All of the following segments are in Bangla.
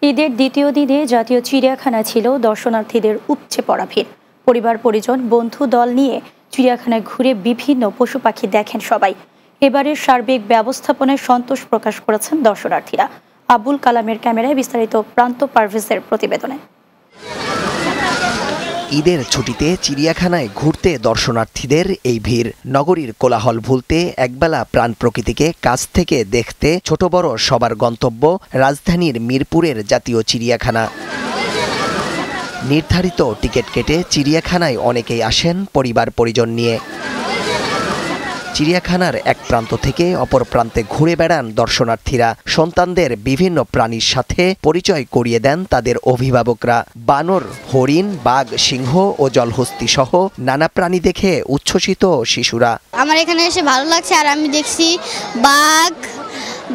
ঈদের দ্বিতীয় দিনে জাতীয় চিড়িয়াখানা ছিল দর্শনার্থীদের উপচে পড়া ভিড়। পরিবার পরিজন বন্ধু দল নিয়ে চিড়িয়াখানায় ঘুরে বিভিন্ন পশু পাখি দেখেন সবাই। এবারের সার্বিক ব্যবস্থাপনায় সন্তোষ প্রকাশ করেছেন দর্শনার্থীরা। আবুল কালামের ক্যামেরায় বিস্তারিত প্রান্ত পারভেজের প্রতিবেদনে। ঈদের ছুটিতে চিড়িয়াখানায় ঘুরতে দর্শনার্থীদের এই ভিড়। নগরীর কোলাহল ভুলতে একবেলা প্রাণ প্রকৃতিকে কাছ থেকে দেখতে ছোট বড় সবার গন্তব্য রাজধানীর মিরপুরের জাতীয় চিড়িয়াখানা। নির্ধারিত টিকিট কেটে চিড়িয়াখানায় অনেকেই আসেন পরিবার পরিজন নিয়ে। চিড়িয়াখানার এক প্রান্ত থেকে অপর প্রান্তে ঘুরে বেড়ান দর্শনার্থীরা। সন্তানদের বিভিন্ন প্রাণীর সাথে পরিচয় করিয়ে দেন তাদের অভিভাবকরা। বানর, হরিণ, বাঘ, সিংহ ও জলহস্তি সহ নানা প্রাণী দেখে উচ্ছ্বসিত শিশুরা। আমার এখানে এসে ভালো লাগছে, আর আমি দেখছি বাঘ,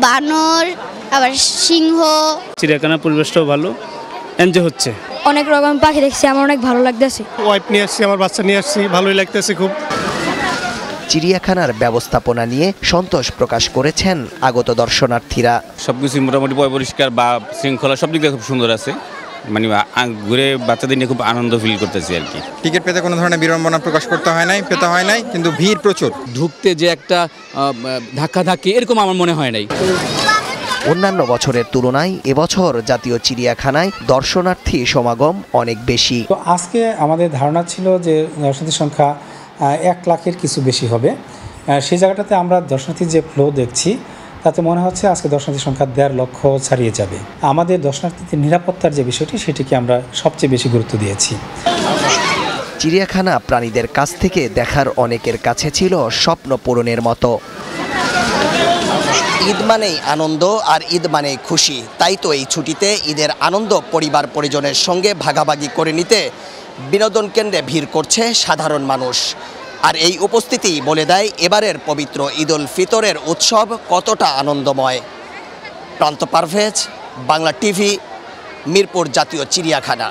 বানর, আবার সিংহ। চিড়িয়াখানার পরিবেশটাও ভালো, এনজয় হচ্ছে। অনেক রকম পাখি দেখছি, আমার অনেক ভালো লাগতেছে। ওয়াইফ নিয়ে আসছি, আমার বাচ্চা নিয়ে আসছি, ভালোই লাগতেছে খুব। চিড়িয়াখানার ব্যবস্থাপনা নিয়ে সন্তোষ প্রকাশ করেছেন আগত দর্শনার্থীরা। সবকিছু মোটামুটি পরিষ্কার বা শৃঙ্খলা সব দিক দিয়ে খুব সুন্দর আছে। মানে ঘুরে বাচ্চাদের নিয়ে খুব আনন্দ ফিল করতেছি আর কি। টিকিট পেতে কোনো ধরনের বিড়ম্বনা প্রকাশ করতে হয় নাই, কিন্তু ভিড় প্রচুর। ঢুকতে যে একটা ধাক্কাধাক্কি এরকম আমার মনে হয় নাই। অন্যান্য বছরের তুলনায় এবছর জাতীয় চিড়িয়াখানায় দর্শনার্থী সমাগম অনেক বেশি। তো আজকে আমাদের ধারণা ছিল যে দর্শনার্থীর সংখ্যা 1 লাখের কিছু বেশি হবে। সেই জায়গাটাতে আমরা দর্শনার্থীর যে ফ্লো দেখছি তাতে মনে হচ্ছে আজকে দর্শনার্থীর সংখ্যা 1.5 লক্ষ ছাড়িয়ে যাবে। আমাদের দর্শনার্থীদের নিরাপত্তার যে বিষয়টি সেটিকে আমরা সবচেয়ে বেশি গুরুত্ব দিয়েছি। চিড়িয়াখানা প্রাণীদের কাছ থেকে দেখার অনেকের কাছে ছিল স্বপ্ন পূরণের মতো। ঈদ মানেই আনন্দ আর ঈদ মানেই খুশি, তাই তো এই ছুটিতে ঈদের আনন্দ পরিবার পরিজনের সঙ্গে ভাগাভাগি করে নিতে বিনোদন কেন্দ্রে ভিড় করছে সাধারণ মানুষ। আর এই উপস্থিতি বলে দেয় এবারের পবিত্র ঈদ উল ফিতরের উৎসব কতটা আনন্দময়। প্রান্ত পারভেজ, বাংলা টিভি, মিরপুর জাতীয় চিড়িয়াখানা।